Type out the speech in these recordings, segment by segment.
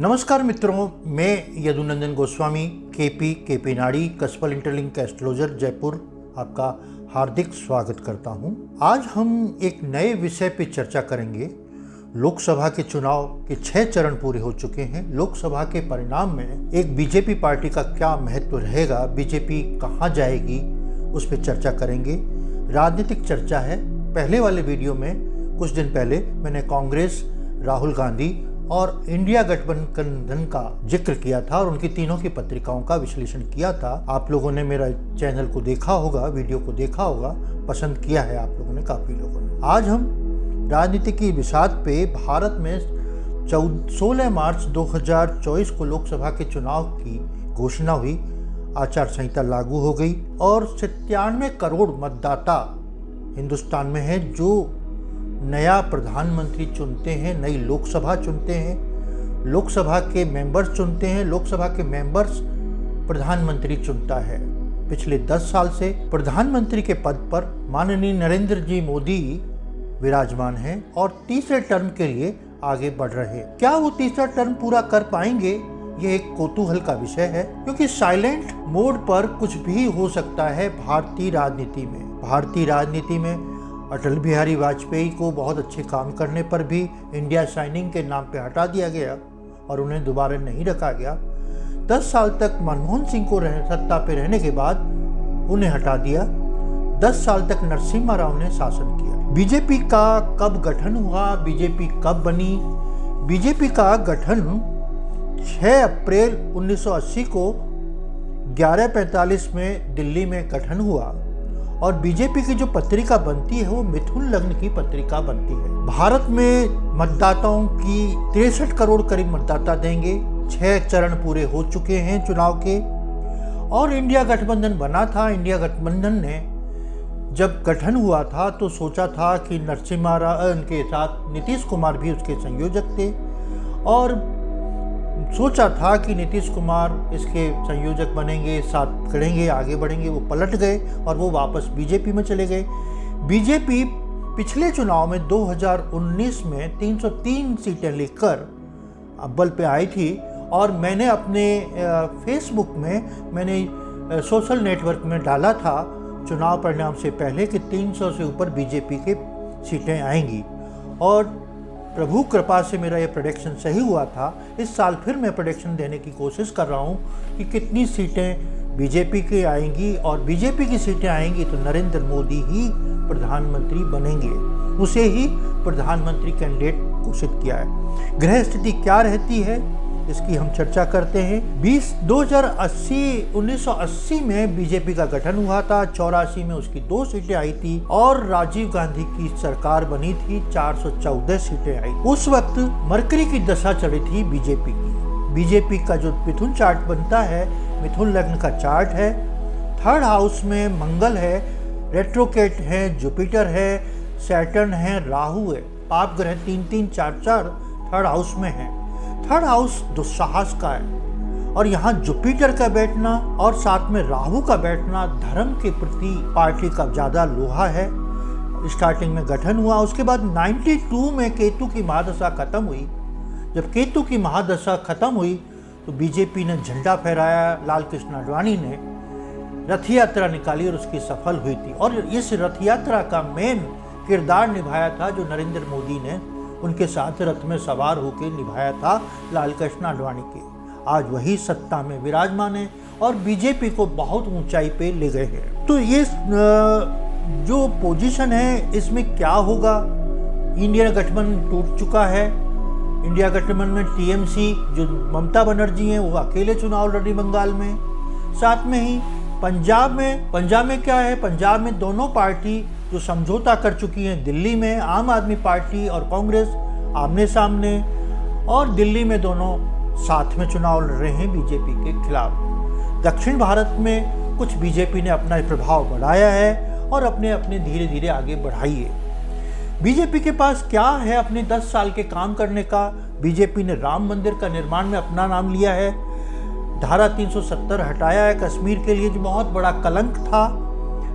नमस्कार मित्रों, मैं यदुनंदन गोस्वामी केपी नाड़ी कस्बल इंटरलिंक एस्ट्रोलॉजर जयपुर आपका हार्दिक स्वागत करता हूं। आज हम एक नए विषय पर चर्चा करेंगे। लोकसभा के चुनाव के 6 चरण पूरे हो चुके हैं। लोकसभा के परिणाम में एक बीजेपी पार्टी का क्या महत्व रहेगा, बीजेपी कहां जाएगी, उस पर चर्चा करेंगे। राजनीतिक चर्चा है। पहले वाले वीडियो में कुछ दिन पहले मैंने कांग्रेस, राहुल गांधी और इंडिया गठबंधन का जिक्र किया था और उनकी तीनों की पत्रिकाओं का विश्लेषण किया था। आप लोगों ने मेरा चैनल को देखा होगा, वीडियो को देखा होगा, पसंद किया है आप लोगों ने, काफ़ी लोगों ने। आज हम राजनीति की विषाद पे भारत में 16 मार्च 2024 को लोकसभा के चुनाव की घोषणा हुई। आचार संहिता लागू हो गई और 97 करोड़ मतदाता हिंदुस्तान में है जो नया प्रधानमंत्री चुनते हैं, नई लोकसभा चुनते हैं, लोकसभा के मेंबर्स चुनते हैं, लोकसभा के मेंबर्स प्रधानमंत्री चुनता है। पिछले 10 साल से प्रधानमंत्री के पद पर माननीय नरेंद्र जी मोदी विराजमान हैं और तीसरे टर्म के लिए आगे बढ़ रहे हैं। क्या वो तीसरा टर्म पूरा कर पाएंगे, ये एक कौतूहल का विषय है, क्योंकि साइलेंट मोड पर कुछ भी हो सकता है भारतीय राजनीति में। अटल बिहारी वाजपेयी को बहुत अच्छे काम करने पर भी इंडिया शाइनिंग के नाम पे हटा दिया गया और उन्हें दोबारा नहीं रखा गया। 10 साल तक मनमोहन सिंह को सत्ता पे रहने के बाद उन्हें हटा दिया। 10 साल तक नरसिम्हा राव ने शासन किया। बीजेपी का कब गठन हुआ, बीजेपी कब बनी? बीजेपी का गठन 6 अप्रैल 1980 को 11:45 में दिल्ली में गठन हुआ और बीजेपी की जो पत्रिका बनती है वो मिथुन लग्न की पत्रिका बनती है। भारत में मतदाताओं की 63 करोड़ करीब मतदाता देंगे। 6 चरण पूरे हो चुके हैं चुनाव के और इंडिया गठबंधन बना था। इंडिया गठबंधन ने जब गठन हुआ था तो सोचा था कि नरसिम्हा राव के साथ नीतीश कुमार भी उसके संयोजक थे और सोचा था कि नीतीश कुमार इसके संयोजक बनेंगे, साथ खड़ेंगे, आगे बढ़ेंगे। वो पलट गए और वो वापस बीजेपी में चले गए। बीजेपी पिछले चुनाव में 2019 में 303 सीटें लेकर अव्वल पे आई थी और मैंने अपने फेसबुक में, मैंने सोशल नेटवर्क में डाला था चुनाव परिणाम से पहले कि 300 से ऊपर बीजेपी के सीटें आएंगी और प्रभु कृपा से मेरा ये प्रेडिक्शन सही हुआ था। इस साल फिर मैं प्रेडिक्शन देने की कोशिश कर रहा हूँ कि कितनी सीटें बीजेपी की आएंगी और बीजेपी की सीटें आएंगी तो नरेंद्र मोदी ही प्रधानमंत्री बनेंगे। उसे ही प्रधानमंत्री कैंडिडेट घोषित किया है। ग्रह स्थिति क्या रहती है इसकी हम चर्चा करते हैं। 1980 में बीजेपी का गठन हुआ था। 84 में उसकी 2 सीटें आई थी और राजीव गांधी की सरकार बनी थी, 414 सीटें आई। उस वक्त मरकरी की दशा चली थी बीजेपी की। बीजेपी का जो मिथुन चार्ट बनता है, मिथुन लग्न का चार्ट है। 3rd हाउस में मंगल है, रेट्रोकेट है, जुपिटर है, सैटर्न है, राहु है। पाप ग्रह 3-3, 4-4 3rd हाउस में है। 3rd हाउस दुस्साहस का है और यहाँ जुपिटर का बैठना और साथ में राहु का बैठना धर्म के प्रति पार्टी का ज्यादा लोहा है। स्टार्टिंग में गठन हुआ, उसके बाद 92 में केतु की महादशा खत्म हुई। जब केतु की महादशा खत्म हुई तो बीजेपी ने झंडा फहराया, लाल कृष्ण आडवाणी ने रथ यात्रा निकाली और उसकी सफल हुई थी और इस रथ यात्रा का मेन किरदार निभाया था जो नरेंद्र मोदी ने उनके साथ रथ में सवार होकर निभाया था, लाल कृष्ण आडवाणी के। आज वही सत्ता में विराजमान है और बीजेपी को बहुत ऊंचाई पे ले गए हैं। तो ये जो पोजीशन है इसमें क्या होगा? इंडिया गठबंधन टूट चुका है। इंडिया गठबंधन में टीएमसी जो ममता बनर्जी हैं वो अकेले चुनाव लड़ी बंगाल में। साथ में ही पंजाब में क्या है? पंजाब में दोनों पार्टी जो समझौता कर चुकी हैं। दिल्ली में आम आदमी पार्टी और कांग्रेस आमने सामने और दिल्ली में दोनों साथ में चुनाव लड़ रहे हैं बीजेपी के खिलाफ। दक्षिण भारत में कुछ बीजेपी ने अपना प्रभाव बढ़ाया है और अपने धीरे धीरे आगे बढ़ाई है। बीजेपी के पास क्या है अपने 10 साल के काम करने का? बीजेपी ने राम मंदिर का निर्माण में अपना नाम लिया है। धारा 370 हटाया है कश्मीर के लिए जो बहुत बड़ा कलंक था।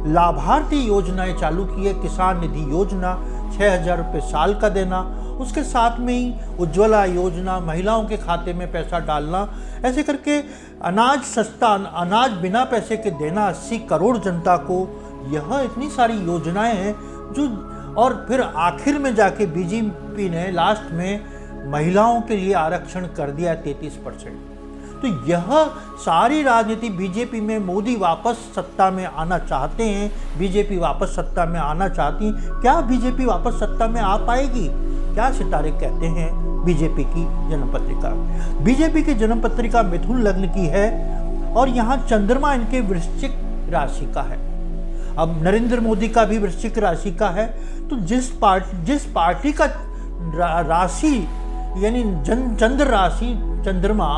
लाभार्थी योजनाएं चालू की है, किसान निधि योजना, 6,000 रुपये साल का देना, उसके साथ में ही उज्ज्वला योजना, महिलाओं के खाते में पैसा डालना, ऐसे करके अनाज सस्ता, अनाज बिना पैसे के देना 80 करोड़ जनता को। यह इतनी सारी योजनाएं हैं जो, और फिर आखिर में जाके बीजेपी ने लास्ट में महिलाओं के लिए आरक्षण कर दिया 33%। तो यह सारी राजनीति बीजेपी में, मोदी वापस सत्ता में आना चाहते हैं, बीजेपी वापस सत्ता में आना चाहती है। क्या बीजेपी वापस सत्ता में आ पाएगी? क्या सितारे कहते हैं बीजेपी की जन्म पत्रिका? बीजेपी की जन्म पत्रिका मिथुन लग्न की है और यहाँ चंद्रमा इनके वृश्चिक राशि का है। अब नरेंद्र मोदी का भी वृश्चिक राशि का है। तो जिस पार्टी का राशि यानी चंद्र राशि, चंद्रमा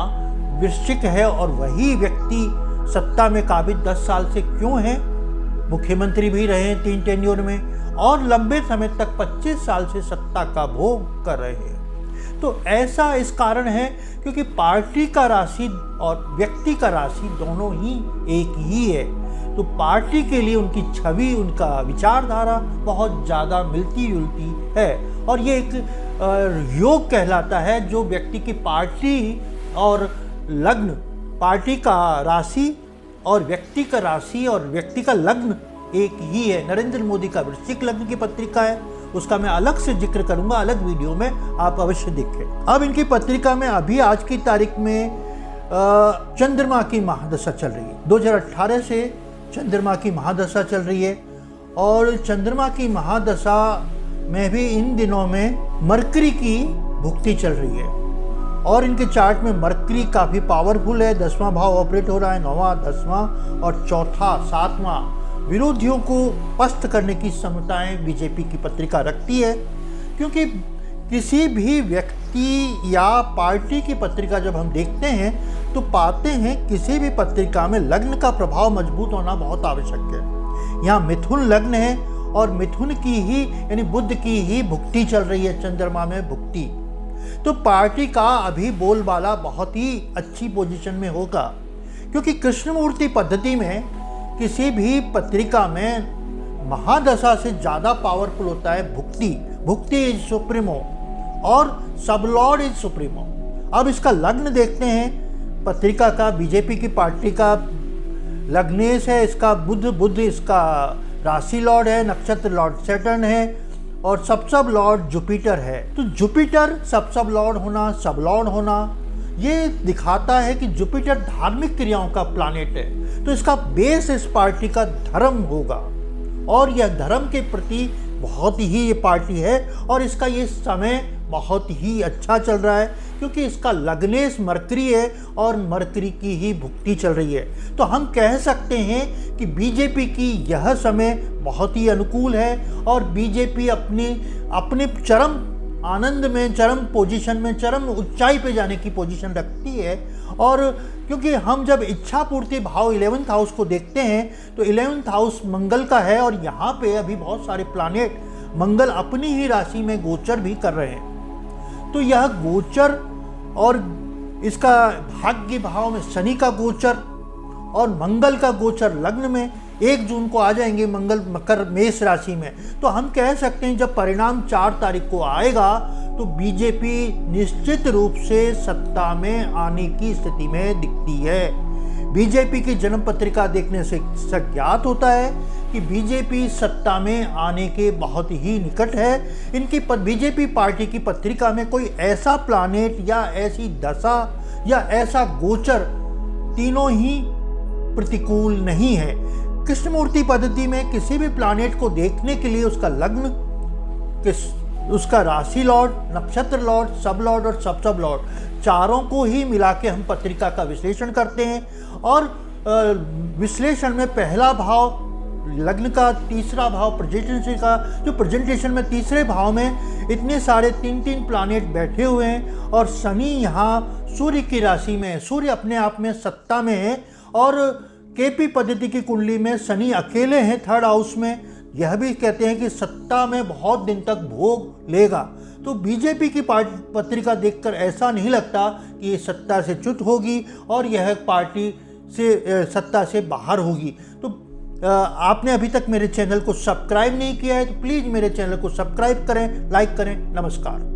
वृश्चिक है, और वही व्यक्ति सत्ता में काबिज 10 साल से क्यों है, मुख्यमंत्री भी रहे 3 टेन्योर में, और लंबे समय तक 25 साल से सत्ता का भोग कर रहे हैं। तो ऐसा इस कारण है क्योंकि पार्टी का राशि और व्यक्ति का राशि दोनों ही एक ही है। तो पार्टी के लिए उनकी छवि, उनका विचारधारा बहुत ज़्यादा मिलती जुलती है, और ये एक योग कहलाता है जो व्यक्ति की पार्टी और लग्न, पार्टी का राशि और व्यक्ति का राशि और व्यक्ति का लग्न एक ही है। नरेंद्र मोदी का वृश्चिक लग्न की पत्रिका है, उसका मैं अलग से जिक्र करूंगा, अलग वीडियो में, आप अवश्य देखें। अब इनकी पत्रिका में अभी आज की तारीख में चंद्रमा की महादशा चल रही है। 2018 से चंद्रमा की महादशा चल रही है, और चंद्रमा की महादशा में भी इन दिनों में मरकरी की भुक्ति चल रही है, और इनके चार्ट में मरकरी काफ़ी पावरफुल है। 10वां भाव ऑपरेट हो रहा है, 9वां, 10वां और चौथा, 7वां विरोधियों को पस्त करने की क्षमताएं बीजेपी की पत्रिका रखती है। क्योंकि किसी भी व्यक्ति या पार्टी की पत्रिका जब हम देखते हैं तो पाते हैं किसी भी पत्रिका में लग्न का प्रभाव मजबूत होना बहुत आवश्यक है। यहाँ मिथुन लग्न है और मिथुन की ही यानी बुध की ही भुक्ति चल रही है, चंद्रमा में भुक्ति। तो पार्टी का अभी बोलबाला बहुत ही अच्छी पोजीशन में होगा, क्योंकि कृष्णमूर्ति पद्धति में किसी भी पत्रिका में महादशा से ज़्यादा पावरफुल होता है भुक्ति। भुक्ति इज सुप्रीमो और सबलॉर्ड इज सुप्रीमो। अब इसका लग्न देखते हैं पत्रिका का, बीजेपी की पार्टी का लग्नेश है इसका बुध इसका राशि लॉर्ड है, नक्षत्र लॉर्ड सैटर्न है, और सब लॉर्ड जुपिटर है। तो जुपिटर सब लॉर्ड होना, सब लॉर्ड होना, ये दिखाता है कि जुपिटर धार्मिक क्रियाओं का प्लानेट है। तो इसका बेस इस पार्टी का धर्म होगा, और यह धर्म के प्रति बहुत ही ये पार्टी है, और इसका ये समय बहुत ही अच्छा चल रहा है क्योंकि इसका लग्नेश मरकरी है और मरकरी की ही भुक्ति चल रही है। तो हम कह सकते हैं कि बीजेपी की यह समय बहुत ही अनुकूल है, और बीजेपी अपने चरम आनंद में, चरम पोजीशन में, चरम ऊंचाई पे जाने की पोजीशन रखती है। और क्योंकि हम जब इच्छा पूर्ति भाव 11th हाउस को देखते हैं तो 11th हाउस मंगल का है, और यहाँ पे अभी बहुत सारे प्लानेट मंगल अपनी ही राशि में गोचर भी कर रहे हैं। तो यह गोचर और इसका भाग्य भाव में शनि का गोचर और मंगल का गोचर लग्न में 1 जून को आ जाएंगे मंगल मकर मेष राशि में। तो हम कह सकते हैं जब परिणाम 4 तारीख को आएगा तो बीजेपी निश्चित रूप से सत्ता में आने की स्थिति में दिखती है। बीजेपी की जन्म पत्रिका देखने से ज्ञात होता है कि बीजेपी सत्ता में आने के बहुत ही निकट है। इनकी बीजेपी पार्टी की पत्रिका में कोई ऐसा प्लानेट या ऐसी दशा या ऐसा गोचर तीनों ही प्रतिकूल नहीं है। कृष्णमूर्ति पद्धति में किसी भी प्लानेट को देखने के लिए उसका लग्न, उसका राशि लॉर्ड, नक्षत्र लॉर्ड, सब लॉर्ड और सब लॉर्ड, चारों को ही मिला के हम पत्रिका का विश्लेषण करते हैं। और विश्लेषण में पहला भाव लग्न का, तीसरा भाव प्रेजेंटेशन का, जो प्रेजेंटेशन में तीसरे भाव में इतने सारे 3 प्लानेट बैठे हुए हैं, और शनि यहाँ सूर्य की राशि में, सूर्य अपने आप में सत्ता में है, और केपी पद्धति की कुंडली में शनि अकेले हैं 3rd हाउस में। यह भी कहते हैं कि सत्ता में बहुत दिन तक भोग लेगा। तो बीजेपी की पत्रिका देखकर ऐसा नहीं लगता कि ये सत्ता से च्युत होगी और यह पार्टी से सत्ता से बाहर होगी। तो आपने अभी तक मेरे चैनल को सब्सक्राइब नहीं किया है तो प्लीज़ मेरे चैनल को सब्सक्राइब करें, लाइक करें। नमस्कार।